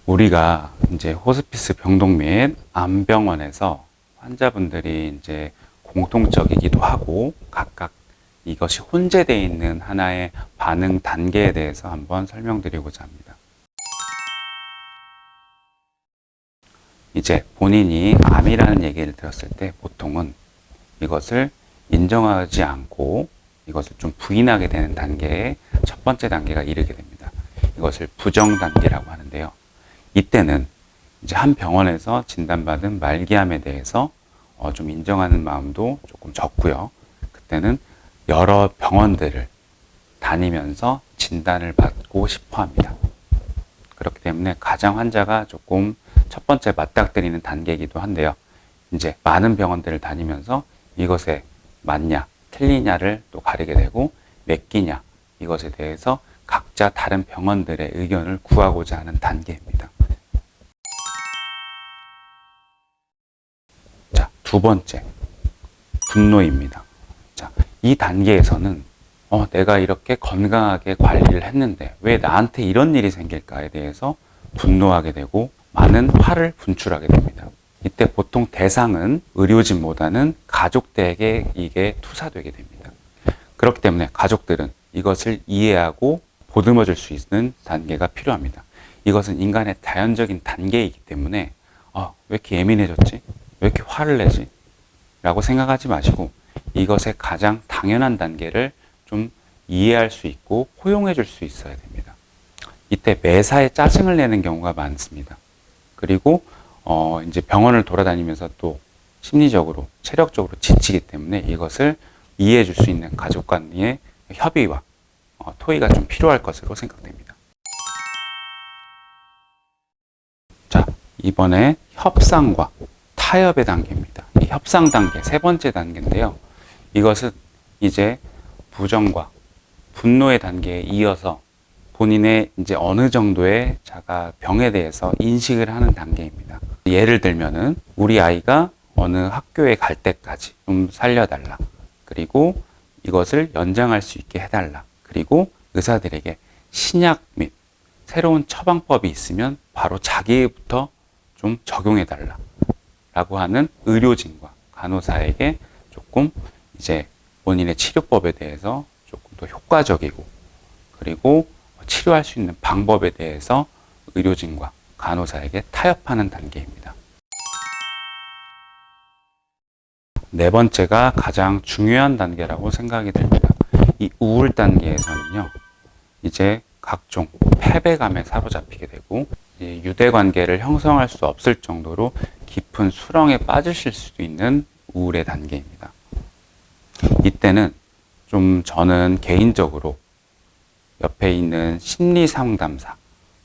우리가 이제 호스피스 병동 및 암병원에서 환자분들이 이제 공통적이기도 하고 각각 이것이 혼재되어 있는 하나의 반응 단계에 대해서 한번 설명드리고자 합니다. 이제 본인이 암이라는 얘기를 들었을 때 보통은 이것을 인정하지 않고 이것을 좀 부인하게 되는 단계의 첫 번째 단계가 이르게 됩니다. 이것을 부정 단계라고 하는데요. 이때는 이제 한 병원에서 진단받은 말기암에 대해서 좀 인정하는 마음도 조금 적고요. 그때는 여러 병원들을 다니면서 진단을 받고 싶어 합니다. 그렇기 때문에 가장 환자가 조금 첫 번째 맞닥뜨리는 단계이기도 한데요. 이제 많은 병원들을 다니면서 이것에 맞냐, 틀리냐를 또 가리게 되고 몇 기냐, 이것에 대해서 각자 다른 병원들의 의견을 구하고자 하는 단계입니다. 자, 두 번째, 분노입니다. 자, 이 단계에서는 내가 이렇게 건강하게 관리를 했는데 왜 나한테 이런 일이 생길까에 대해서 분노하게 되고 많은 화를 분출하게 됩니다. 이때 보통 대상은 의료진보다는 가족들에게 이게 투사되게 됩니다. 그렇기 때문에 가족들은 이것을 이해하고 보듬어 줄 수 있는 단계가 필요합니다. 이것은 인간의 자연적인 단계이기 때문에 왜 이렇게 예민해졌지? 왜 이렇게 화를 내지? 라고 생각하지 마시고 이것의 가장 당연한 단계를 좀 이해할 수 있고 포용해 줄 수 있어야 됩니다. 이때 매사에 짜증을 내는 경우가 많습니다. 그리고 이제 병원을 돌아다니면서 또 심리적으로, 체력적으로 지치기 때문에 이것을 이해해 줄 수 있는 가족 간의 협의와 토의가 좀 필요할 것으로 생각됩니다. 자, 이번에 협상과 타협의 단계입니다. 이 협상 단계, 세 번째 단계인데요. 이것은 이제 부정과 분노의 단계에 이어서 본인의 이제 어느 정도의 자가 병에 대해서 인식을 하는 단계입니다. 예를 들면은 우리 아이가 어느 학교에 갈 때까지 좀 살려달라. 그리고 이것을 연장할 수 있게 해달라. 그리고 의사들에게 신약 및 새로운 처방법이 있으면 바로 자기부터 좀 적용해달라. 라고 하는 의료진과 간호사에게 조금 이제 본인의 치료법에 대해서 조금 더 효과적이고 그리고 치료할 수 있는 방법에 대해서 의료진과 간호사에게 타협하는 단계입니다. 네 번째가 가장 중요한 단계라고 생각이 됩니다. 이 우울 단계에서는요, 이제 각종 패배감에 사로잡히게 되고 유대 관계를 형성할 수 없을 정도로 깊은 수렁에 빠지실 수도 있는 우울의 단계입니다. 이때는 좀 저는 개인적으로 옆에 있는 심리상담사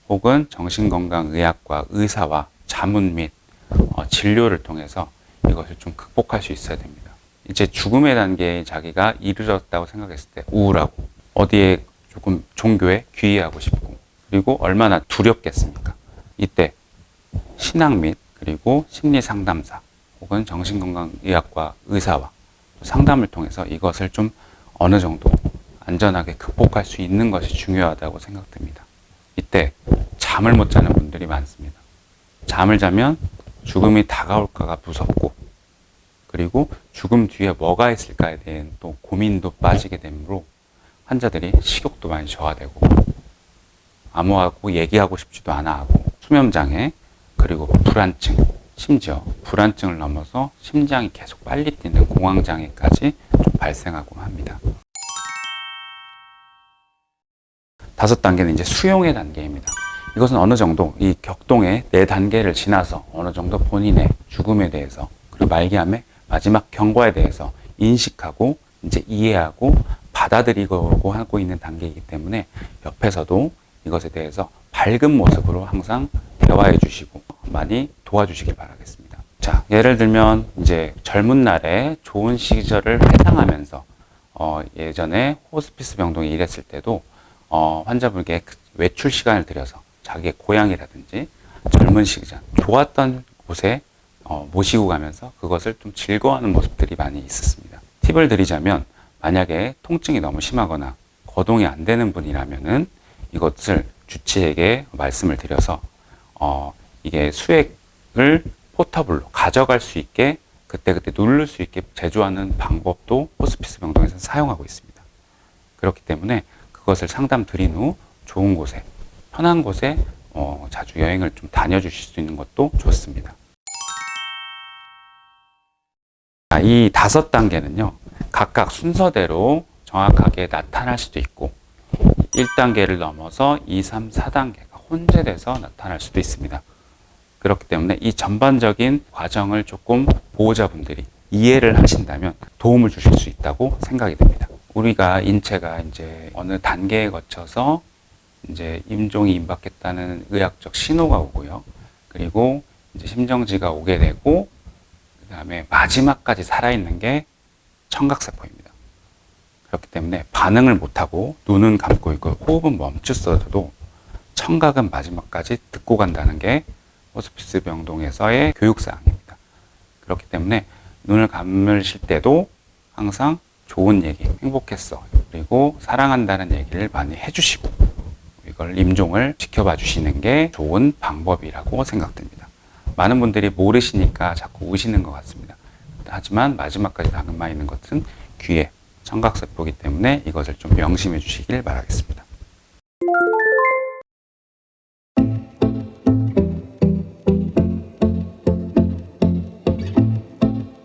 혹은 정신건강의학과 의사와 자문 및 진료를 통해서 이것을 좀 극복할 수 있어야 됩니다. 이제 죽음의 단계에 자기가 이르렀다고 생각했을 때 우울하고 어디에 조금 종교에 귀의하고 싶고 그리고 얼마나 두렵겠습니까? 이때 신앙 및 그리고 심리상담사 혹은 정신건강의학과 의사와 상담을 통해서 이것을 좀 어느 정도 안전하게 극복할 수 있는 것이 중요하다고 생각됩니다. 이때 잠을 못 자는 분들이 많습니다. 잠을 자면 죽음이 다가올까가 무섭고 그리고 죽음 뒤에 뭐가 있을까에 대한 또 고민도 빠지게 되므로 환자들이 식욕도 많이 저하되고 아무하고 얘기하고 싶지도 않아 하고 수면장애 그리고 불안증 심지어 불안증을 넘어서 심장이 계속 빨리 뛰는 공황장애까지 좀 발생하고 합니다. 다섯 단계는 이제 수용의 단계입니다. 이것은 어느 정도 이 격동의 네 단계를 지나서 어느 정도 본인의 죽음에 대해서 그리고 말기암의 마지막 경과에 대해서 인식하고 이제 이해하고 받아들이고 하고 있는 단계이기 때문에 옆에서도 이것에 대해서 밝은 모습으로 항상 대화해 주시고 많이 도와주시길 바라겠습니다. 자, 예를 들면 이제 젊은 날에 좋은 시절을 회상하면서 예전에 호스피스 병동에 일했을 때도 환자분에게 외출 시간을 들여서 자기의 고향이라든지 젊은 시절 좋았던 곳에 모시고 가면서 그것을 좀 즐거워하는 모습들이 많이 있었습니다. 팁을 드리자면 만약에 통증이 너무 심하거나 거동이 안 되는 분이라면은 이것을 주치에게 말씀을 드려서 이게 수액을 포터블로 가져갈 수 있게 그때그때 누를 수 있게 제조하는 방법도 호스피스 병동에서 사용하고 있습니다. 그렇기 때문에 그것을 상담 드린 후 좋은 곳에, 편한 곳에 자주 여행을 좀 다녀주실 수 있는 것도 좋습니다. 이 5단계는요, 각각 순서대로 정확하게 나타날 수도 있고, 1단계를 넘어서 2, 3, 4단계가 혼재돼서 나타날 수도 있습니다. 그렇기 때문에 이 전반적인 과정을 조금 보호자분들이 이해를 하신다면 도움을 주실 수 있다고 생각이 됩니다. 우리가 인체가 이제 어느 단계에 거쳐서 이제 임종이 임박했다는 의학적 신호가 오고요. 그리고 이제 심정지가 오게 되고, 그 다음에 마지막까지 살아있는 게 청각세포입니다. 그렇기 때문에 반응을 못하고 눈은 감고 있고 호흡은 멈췄어도 청각은 마지막까지 듣고 간다는 게 호스피스 병동에서의 교육사항입니다. 그렇기 때문에 눈을 감으실 때도 항상 좋은 얘기, 행복했어, 그리고 사랑한다는 얘기를 많이 해주시고 이걸 임종을 지켜봐 주시는 게 좋은 방법이라고 생각됩니다. 많은 분들이 모르시니까 자꾸 우시는 것 같습니다. 하지만 마지막까지 남아 있는 것은 귀에 청각세포이기 때문에 이것을 좀 명심해 주시길 바라겠습니다.